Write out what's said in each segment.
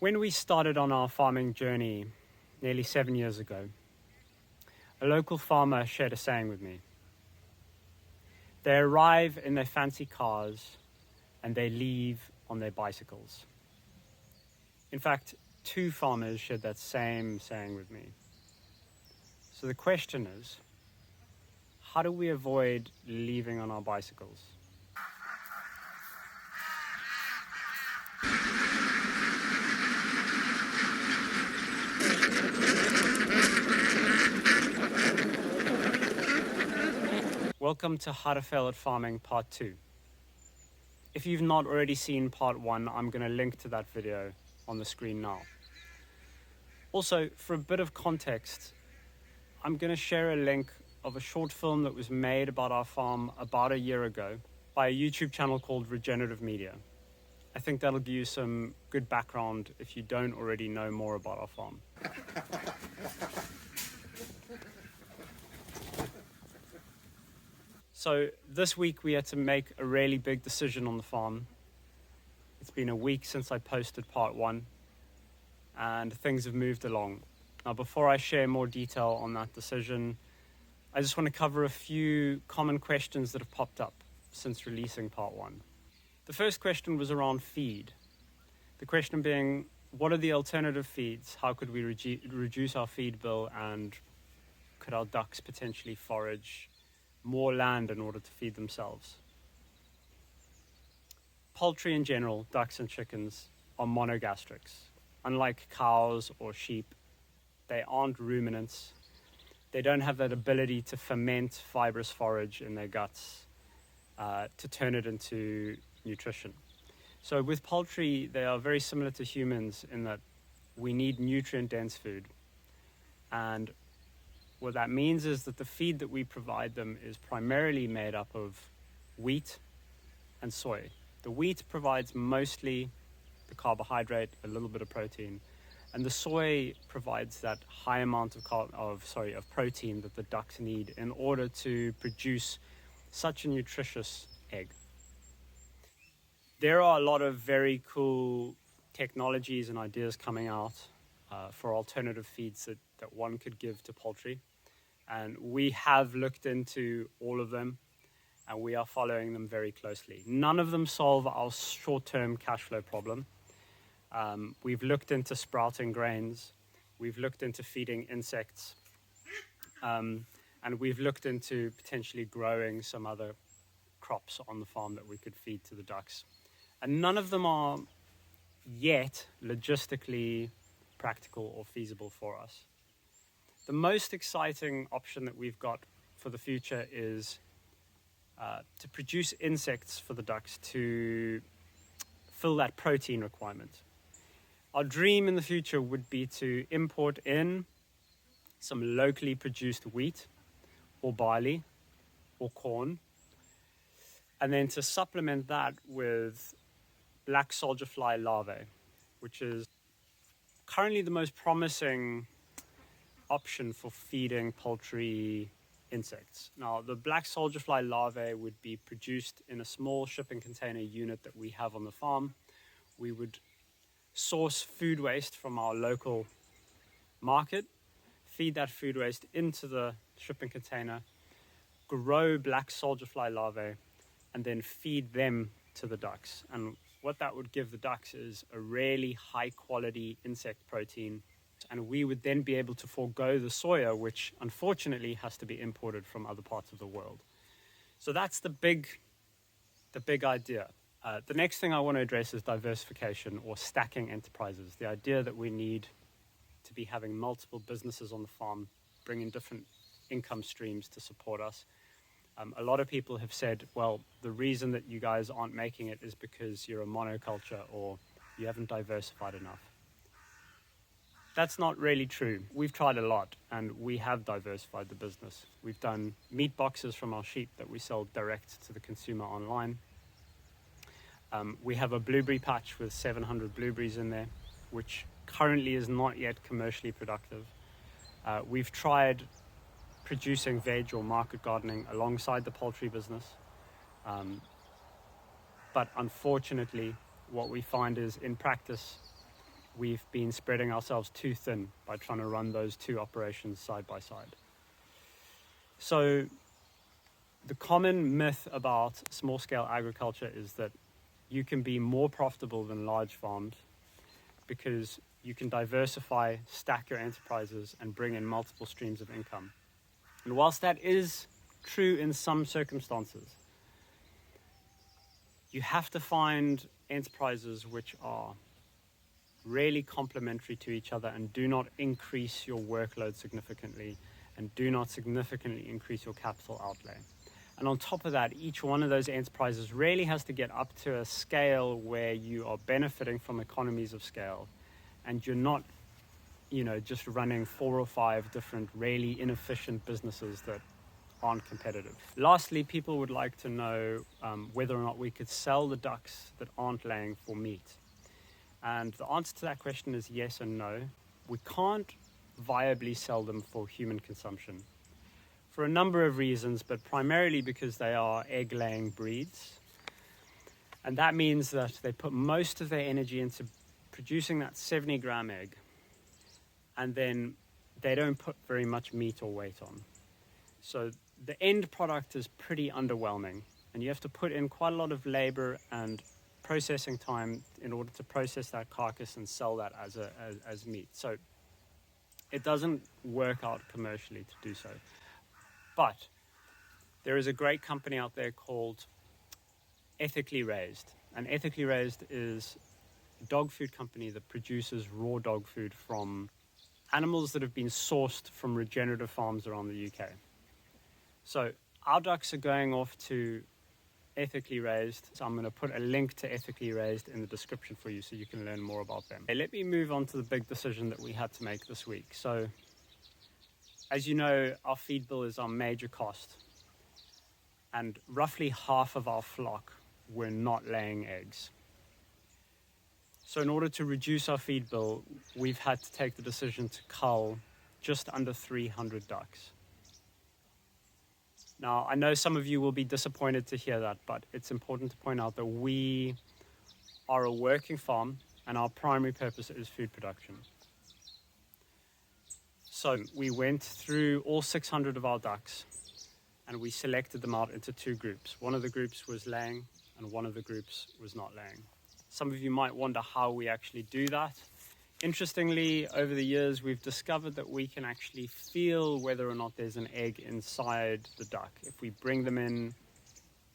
When we started on our farming journey nearly 7 years ago, a local farmer shared a saying with me. They arrive in their fancy cars and they leave on their bicycles. In fact, 2 farmers shared that same saying with me. So the question is, how do we avoid leaving on our bicycles? Welcome to How to Fail at Farming Part 2. If you've not already seen Part 1, I'm going to link to that video on the screen now. Also, for a bit of context, I'm going to share a link of a short film that was made about our farm about a year ago by a YouTube channel called Regenerative Media. I think that'll give you some good background if you don't already know more about our farm. So this week we had to make a really big decision on the farm. It's been a week since I posted Part 1 and things have moved along. Now, before I share more detail on that decision, I just want to cover a few common questions that have popped up since releasing Part 1. The first question was around feed. The question being, what are the alternative feeds? How could we reduce our feed bill, and could our ducks potentially forage more land in order to feed themselves? Poultry in general, ducks and chickens, are monogastrics. Unlike cows or sheep, they aren't ruminants. They don't have that ability to ferment fibrous forage in their guts to turn it into nutrition. So with poultry, they are very similar to humans in that we need nutrient-dense food. And what that means is that the feed that we provide them is primarily made up of wheat and soy. The wheat provides mostly the carbohydrate, a little bit of protein, and the soy provides that high amount of protein that the ducks need in order to produce such a nutritious egg. There are a lot of very cool technologies and ideas coming out for alternative feeds that one could give to poultry. And we have looked into all of them and we are following them very closely. None of them solve our short-term cash flow problem. We've looked into sprouting grains, we've looked into feeding insects, and we've looked into potentially growing some other crops on the farm that we could feed to the ducks. And none of them are yet logistically practical or feasible for us. The most exciting option that we've got for the future is to produce insects for the ducks to fill that protein requirement. Our dream in the future would be to import in some locally produced wheat or barley or corn, and then to supplement that with black soldier fly larvae, which is currently the most promising option for feeding poultry insects. Now, the black soldier fly larvae would be produced in a small shipping container unit that we have on the farm. We would source food waste from our local market, feed that food waste into the shipping container, grow black soldier fly larvae, and then feed them to the ducks. And what that would give the ducks is a really high quality insect protein, and we would then be able to forego the soya, which unfortunately has to be imported from other parts of the world. So that's the big idea. The next thing I want to address is diversification, or stacking enterprises. The idea that we need to be having multiple businesses on the farm, bringing different income streams to support us. A lot of people have said, well, the reason that you guys aren't making it is because you're a monoculture or you haven't diversified enough. That's not really true. We've tried a lot and we have diversified the business. We've done meat boxes from our sheep that we sell direct to the consumer online. We have a blueberry patch with 700 blueberries in there, which currently is not yet commercially productive. We've tried producing veg or market gardening alongside the poultry business. But unfortunately, what we find is in practice, we've been spreading ourselves too thin by trying to run those two operations side by side. So the common myth about small-scale agriculture is that you can be more profitable than large farms because you can diversify, stack your enterprises, and bring in multiple streams of income. And whilst that is true in some circumstances, you have to find enterprises which are really complementary to each other and do not increase your workload significantly and do not significantly increase your capital outlay. And on top of that, each one of those enterprises really has to get up to a scale where you are benefiting from economies of scale and you're not, just running 4 or 5 different really inefficient businesses that aren't competitive. Lastly, people would like to know whether or not we could sell the ducks that aren't laying for meat. And the answer to that question is yes and no. We can't viably sell them for human consumption for a number of reasons, but primarily because they are egg-laying breeds. And that means that they put most of their energy into producing that 70-gram egg, and then they don't put very much meat or weight on. So the end product is pretty underwhelming, and you have to put in quite a lot of labor and processing time in order to process that carcass and sell that as meat. So it doesn't work out commercially to do so. But there is a great company out there called Ethically Raised. And Ethically Raised is a dog food company that produces raw dog food from animals that have been sourced from regenerative farms around the UK. So our ducks are going off to Ethically Raised. So I'm going to put a link to Ethically Raised in the description for you so you can learn more about them. Okay, let me move on to the big decision that we had to make this week. So as you know, our feed bill is our major cost, and roughly half of our flock were not laying eggs. So in order to reduce our feed bill, we've had to take the decision to cull just under 300 ducks. Now, I know some of you will be disappointed to hear that, but it's important to point out that we are a working farm and our primary purpose is food production. So we went through all 600 of our ducks and we selected them out into 2 groups. One of the groups was laying and one of the groups was not laying. Some of you might wonder how we actually do that. Interestingly, over the years, we've discovered that we can actually feel whether or not there's an egg inside the duck. If we bring them in,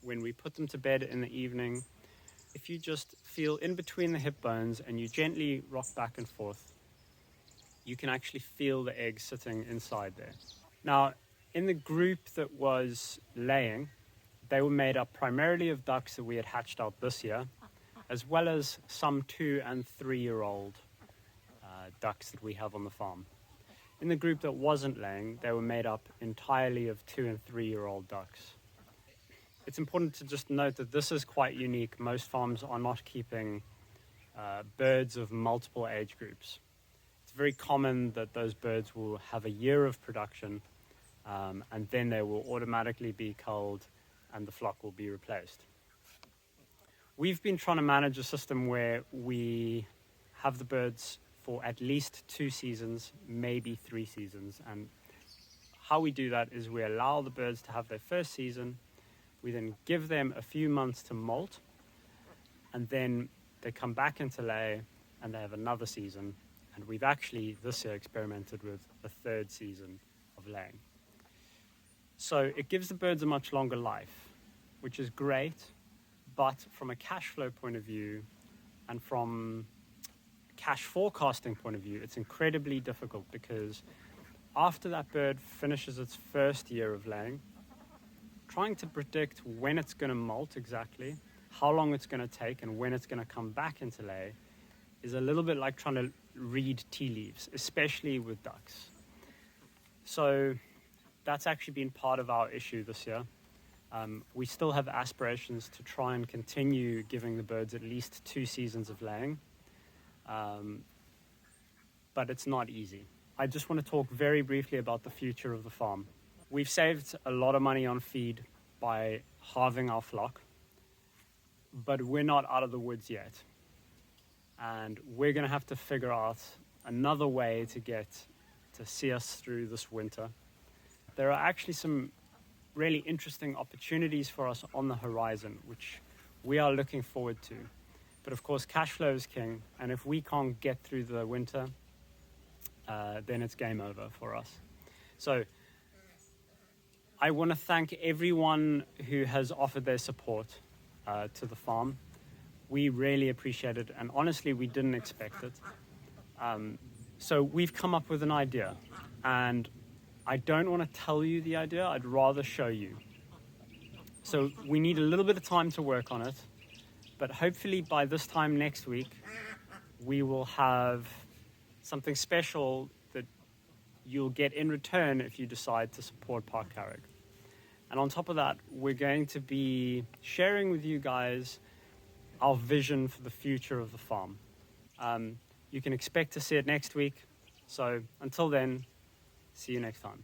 when we put them to bed in the evening, if you just feel in between the hip bones and you gently rock back and forth, you can actually feel the egg sitting inside there. Now, in the group that was laying, they were made up primarily of ducks that we had hatched out this year, as well as some 2- and 3-year-old ducks that we have on the farm. In the group that wasn't laying, they were made up entirely of 2- and 3-year-old ducks. It's important to just note that this is quite unique. Most farms are not keeping birds of multiple age groups. It's very common that those birds will have a year of production and then they will automatically be culled and the flock will be replaced. We've been trying to manage a system where we have the birds for at least 2 seasons, maybe 3 seasons. And how we do that is we allow the birds to have their first season. We then give them a few months to molt, and then they come back into lay and they have another season. And we've actually this year experimented with a 3rd season of laying. So it gives the birds a much longer life, which is great, but from a cash flow point of view and from a cash forecasting point of view, it's incredibly difficult because after that bird finishes its first year of laying, trying to predict when it's going to molt exactly, how long it's going to take, and when it's going to come back into lay is a little bit like trying to read tea leaves, especially with ducks. So that's actually been part of our issue this year. We still have aspirations to try and continue giving the birds at least 2 seasons of laying, but it's not easy. I just want to talk very briefly about the future of the farm. We've saved a lot of money on feed by halving our flock, but we're not out of the woods yet. and we're going to have to figure out another way to see us through this winter. There are actually some really interesting opportunities for us on the horizon, which we are looking forward to. But of course, cash flow is king, and if we can't get through the winter, then it's game over for us. So I want to thank everyone who has offered their support to the farm. We really appreciate it, and honestly, we didn't expect it. So we've come up with an idea, and I don't want to tell you the idea, I'd rather show you. So we need a little bit of time to work on it, but hopefully by this time next week, we will have something special that you'll get in return if you decide to support Park Carrick. And on top of that, we're going to be sharing with you guys our vision for the future of the farm. You can expect to see it next week. So until then, see you next time.